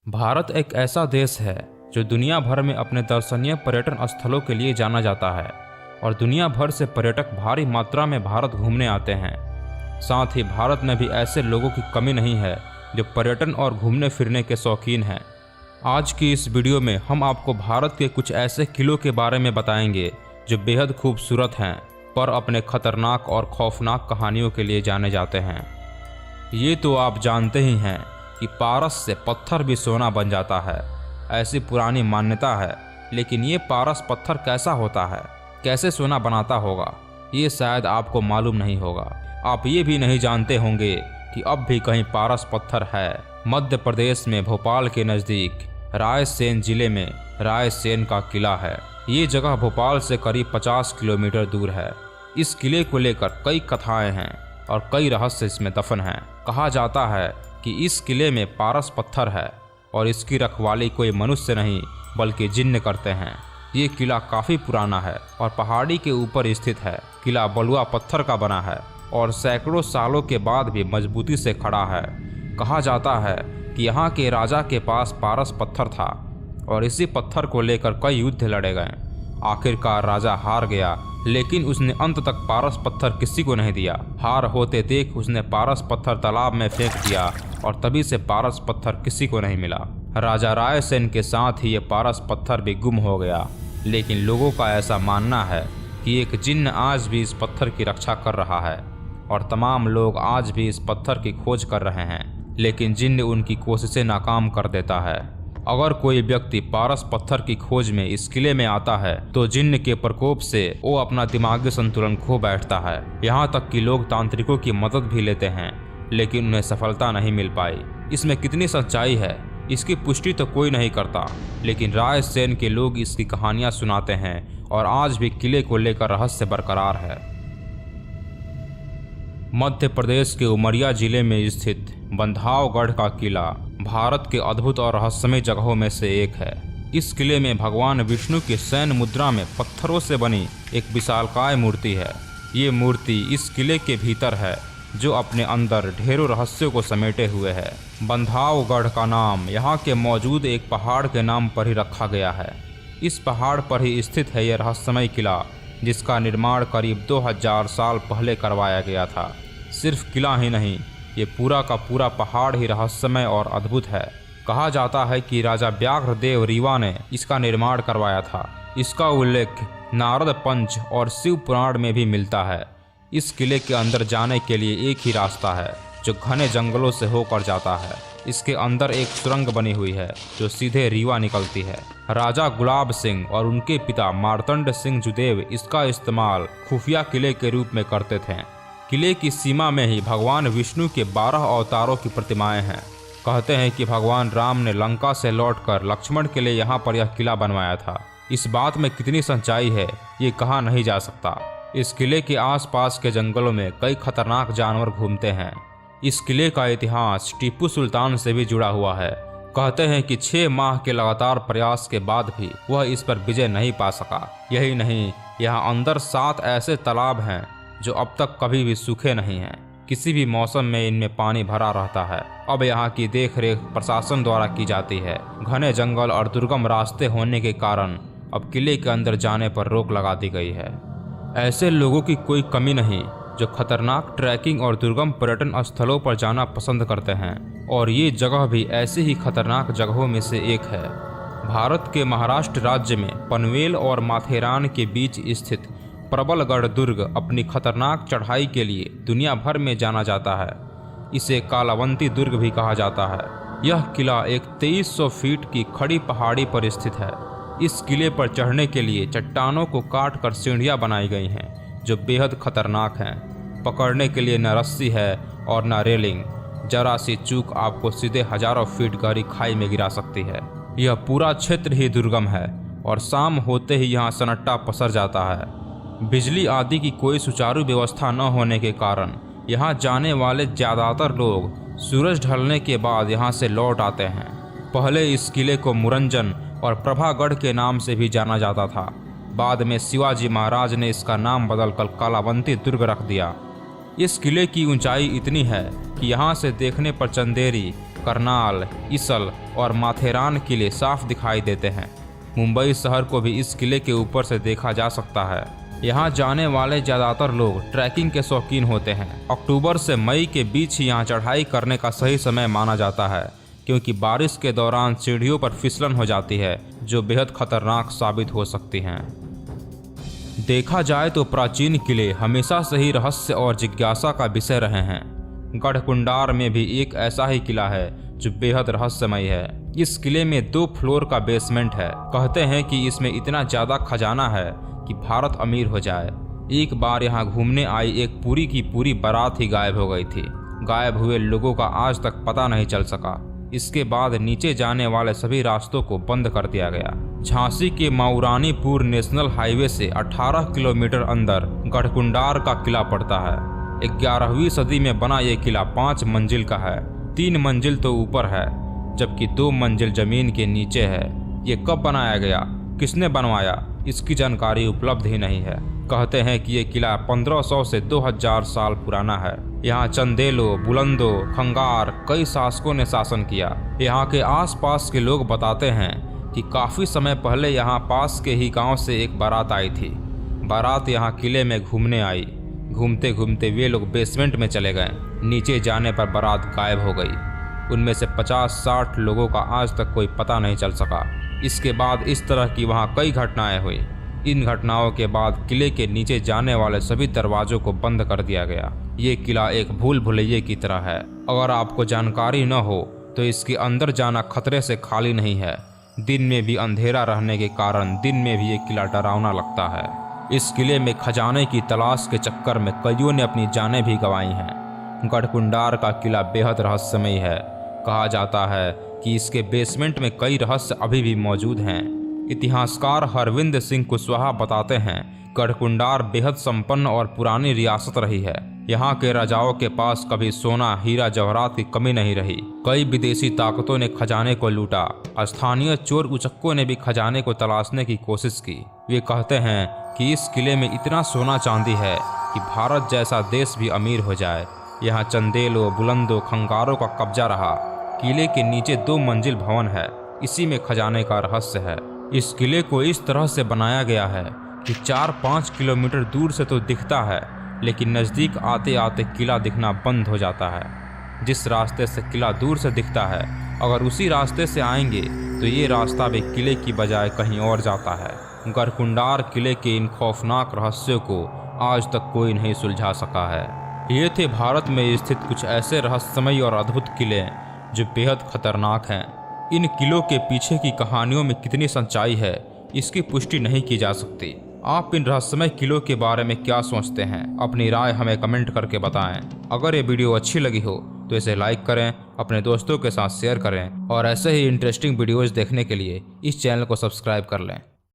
भारत एक ऐसा देश है जो दुनिया भर में अपने दर्शनीय पर्यटन स्थलों के लिए जाना जाता है और दुनिया भर से पर्यटक भारी मात्रा में भारत घूमने आते हैं। साथ ही भारत में भी ऐसे लोगों की कमी नहीं है जो पर्यटन और घूमने फिरने के शौकीन हैं। आज की इस वीडियो में हम आपको भारत के कुछ ऐसे किलों के बारे में बताएंगे जो बेहद खूबसूरत हैं पर अपने खतरनाक और खौफनाक कहानियों के लिए जाने जाते हैं। ये तो आप जानते ही हैं कि पारस से पत्थर भी सोना बन जाता है, ऐसी पुरानी मान्यता है। लेकिन ये पारस पत्थर कैसा होता है, कैसे सोना बनाता होगा, ये शायद आपको मालूम नहीं होगा। आप ये भी नहीं जानते होंगे कि अब भी कहीं पारस पत्थर है। मध्य प्रदेश में भोपाल के नज़दीक रायसेन जिले में रायसेन का किला है। ये जगह भोपाल से करीब 50 किलोमीटर दूर है। इस किले को लेकर कई कथाएं हैं और कई रहस्य इसमें दफन हैं। कहा जाता है कि इस किले में पारस पत्थर है और इसकी रखवाली कोई मनुष्य नहीं बल्कि जिन्न करते हैं। ये किला काफ़ी पुराना है और पहाड़ी के ऊपर स्थित है। किला बलुआ पत्थर का बना है और सैकड़ों सालों के बाद भी मजबूती से खड़ा है। कहा जाता है कि यहाँ के राजा के पास पारस पत्थर था और इसी पत्थर को लेकर कई युद्ध लड़े गए। आखिरकार राजा हार गया, लेकिन उसने अंत तक पारस पत्थर किसी को नहीं दिया। हार होते देख उसने पारस पत्थर तालाब में फेंक दिया और तभी से पारस पत्थर किसी को नहीं मिला। राजा रायसेन के साथ ही ये पारस पत्थर भी गुम हो गया। लेकिन लोगों का ऐसा मानना है कि एक जिन्न आज भी इस पत्थर की रक्षा कर रहा है और तमाम लोग आज भी इस पत्थर की खोज कर रहे हैं, लेकिन जिन्न उनकी कोशिशें नाकाम कर देता है। अगर कोई व्यक्ति पारस पत्थर की खोज में इस किले में आता है तो जिन्न के प्रकोप से वो अपना दिमागी संतुलन खो बैठता है। यहाँ तक कि लोग तांत्रिकों की मदद भी लेते हैं, लेकिन उन्हें सफलता नहीं मिल पाई। इसमें कितनी सच्चाई है इसकी पुष्टि तो कोई नहीं करता, लेकिन रायसेन के लोग इसकी कहानियां सुनाते हैं और आज भी किले को लेकर रहस्य बरकरार है। मध्य प्रदेश के उमरिया जिले में स्थित बंधावगढ़ का किला भारत के अद्भुत और रहस्यमय जगहों में से एक है। इस किले में भगवान विष्णु की शयन मुद्रा में पत्थरों से बनी एक विशालकाय मूर्ति है। ये मूर्ति इस किले के भीतर है जो अपने अंदर ढेरों रहस्यों को समेटे हुए है। बंधावगढ़ का नाम यहाँ के मौजूद एक पहाड़ के नाम पर ही रखा गया है। इस पहाड़ पर ही स्थित है यह रहस्यमय किला, जिसका निर्माण करीब 2000 साल पहले करवाया गया था। सिर्फ किला ही नहीं, ये पूरा का पूरा पहाड़ ही रहस्यमय और अद्भुत है। कहा जाता है कि राजा व्याघ्रदेव रीवा ने इसका निर्माण करवाया था। इसका उल्लेख नारद पंच और शिव पुराण में भी मिलता है। इस किले के अंदर जाने के लिए एक ही रास्ता है जो घने जंगलों से होकर जाता है। इसके अंदर एक सुरंग बनी हुई है जो सीधे रीवा निकलती है। राजा गुलाब सिंह और उनके पिता मार्तंड सिंह जुदेव इसका इस्तेमाल खुफिया किले के रूप में करते थे। किले की सीमा में ही भगवान विष्णु के 12 अवतारों की प्रतिमाएं हैं। कहते हैं कि भगवान राम ने लंका से लौटकर लक्ष्मण के लिए यहाँ पर यह किला बनवाया था। इस बात में कितनी सच्चाई है ये कहा नहीं जा सकता। इस किले के आसपास के जंगलों में कई खतरनाक जानवर घूमते हैं। इस किले का इतिहास टीपू सुल्तान से भी जुड़ा हुआ है। कहते हैं कि 6 माह के लगातार प्रयास के बाद भी वह इस पर विजय नहीं पा सका। यही नहीं, यहाँ अंदर 7 ऐसे तालाब हैं जो अब तक कभी भी सूखे नहीं हैं। किसी भी मौसम में इनमें पानी भरा रहता है। अब यहाँ की देखरेख प्रशासन द्वारा की जाती है। घने जंगल और दुर्गम रास्ते होने के कारण अब किले के अंदर जाने पर रोक लगा दी गई है। ऐसे लोगों की कोई कमी नहीं जो खतरनाक ट्रैकिंग और दुर्गम पर्यटन स्थलों पर जाना पसंद करते हैं, और ये जगह भी ऐसी ही खतरनाक जगहों में से एक है। भारत के महाराष्ट्र राज्य में पनवेल और माथेरान के बीच स्थित प्रबलगढ़ दुर्ग अपनी खतरनाक चढ़ाई के लिए दुनिया भर में जाना जाता है। इसे कालावंती दुर्ग भी कहा जाता है। यह किला एक 2300 फीट की खड़ी पहाड़ी पर स्थित है। इस किले पर चढ़ने के लिए चट्टानों को काट कर सीढ़ियाँ बनाई गई हैं जो बेहद खतरनाक हैं। पकड़ने के लिए न रस्सी है और न रेलिंग। जरा सी चूक आपको सीधे हजारों फीट गहरी खाई में गिरा सकती है। यह पूरा क्षेत्र ही दुर्गम है और शाम होते ही यहाँ सन्नाटा पसर जाता है। बिजली आदि की कोई सुचारू व्यवस्था न होने के कारण यहाँ जाने वाले ज़्यादातर लोग सूरज ढलने के बाद यहाँ से लौट आते हैं। पहले इस किले को मुरंजन और प्रभागढ़ के नाम से भी जाना जाता था। बाद में शिवाजी महाराज ने इसका नाम बदलकर कालावंती दुर्ग रख दिया। इस किले की ऊंचाई इतनी है कि यहाँ से देखने पर चंदेरी करनाल, इसल और माथेरान किले साफ दिखाई देते हैं। मुंबई शहर को भी इस किले के ऊपर से देखा जा सकता है। यहाँ जाने वाले ज़्यादातर लोग ट्रैकिंग के शौकीन होते हैं। अक्टूबर से मई के बीच ही यहाँ चढ़ाई करने का सही समय माना जाता है, क्योंकि बारिश के दौरान सीढ़ियों पर फिसलन हो जाती है जो बेहद खतरनाक साबित हो सकती हैं। देखा जाए तो प्राचीन किले हमेशा से ही रहस्य और जिज्ञासा का विषय रहे हैं। गढ़कुंडार में भी एक ऐसा ही किला है जो बेहद रहस्यमय है। इस किले में 2 फ्लोर का बेसमेंट है। कहते हैं कि इसमें इतना ज़्यादा खजाना है कि भारत अमीर हो जाए। एक बार यहाँ घूमने आई एक पूरी की पूरी बारात ही गायब हो गई थी। गायब हुए लोगों का आज तक पता नहीं चल सका। इसके बाद नीचे जाने वाले सभी रास्तों को बंद कर दिया गया। झांसी के माऊरानीपुर नेशनल हाईवे से 18 किलोमीटर अंदर गढ़कुंडार का किला पड़ता है। 11वीं सदी में बना ये किला 5 मंजिल का है। 3 मंजिल तो ऊपर है, जबकि 2 मंजिल जमीन के नीचे है। ये कब बनाया गया, किसने बनवाया, इसकी जानकारी उपलब्ध ही नहीं है। कहते हैं कि ये किला 1500 से 2000 साल पुराना है। यहाँ चंदेलों, बुलंदों, खंगार कई शासकों ने शासन किया। यहाँ के आसपास के लोग बताते हैं कि काफ़ी समय पहले यहाँ पास के ही गांव से एक बारात आई थी। बारात यहाँ किले में घूमने आई। घूमते घूमते वे लोग बेसमेंट में चले गए। नीचे जाने पर बारात गायब हो गई। उनमें से 50-60 लोगों का आज तक कोई पता नहीं चल सका। इसके बाद इस तरह की वहाँ कई घटनाएं हुई। इन घटनाओं के बाद किले के नीचे जाने वाले सभी दरवाजों को बंद कर दिया गया। ये किला एक भूल भुलैये की तरह है। अगर आपको जानकारी न हो तो इसके अंदर जाना खतरे से खाली नहीं है। दिन में भी अंधेरा रहने के कारण दिन में भी ये किला डरावना लगता है। इस किले में खजाने की तलाश के चक्कर में कईयों ने अपनी जानें भी गंवाई हैं। गढ़कुंडार का किला बेहद रहस्यमय है। कहा जाता है कि इसके बेसमेंट में कई रहस्य अभी भी मौजूद हैं। इतिहासकार हरविंद सिंह कुशवाहा बताते हैं, गढ़कुंडार बेहद संपन्न और पुरानी रियासत रही है। यहाँ के राजाओं के पास कभी सोना, हीरा जवाहरात की कमी नहीं रही। कई विदेशी ताकतों ने खजाने को लूटा। स्थानीय चोर उचक्कों ने भी खजाने को तलाशने की कोशिश की। वे कहते हैं कि इस किले में इतना सोना चांदी है कि भारत जैसा देश भी अमीर हो जाए। यहाँ चंदेलों, बुलंदों, खंगारों का कब्जा रहा। किले के नीचे 2 मंजिल भवन है। इसी में खजाने का रहस्य है। इस किले को इस तरह से बनाया गया है कि 4-5 किलोमीटर दूर से तो दिखता है, लेकिन नज़दीक आते आते किला दिखना बंद हो जाता है। जिस रास्ते से किला दूर से दिखता है, अगर उसी रास्ते से आएंगे तो ये रास्ता भी किले की बजाय कहीं और जाता है। गढ़कुंडार किले के इन खौफनाक रहस्यों को आज तक कोई नहीं सुलझा सका है। ये थे भारत में स्थित कुछ ऐसे रहस्यमय और अद्भुत किले जो बेहद खतरनाक हैं। इन किलों के पीछे की कहानियों में कितनी सच्चाई है, इसकी पुष्टि नहीं की जा सकती। आप इन रहस्यमय किलों के बारे में क्या सोचते हैं? अपनी राय हमें कमेंट करके बताएं। अगर ये वीडियो अच्छी लगी हो तो इसे लाइक करें, अपने दोस्तों के साथ शेयर करें और ऐसे ही इंटरेस्टिंग वीडियोज़ देखने के लिए इस चैनल को सब्सक्राइब कर लें।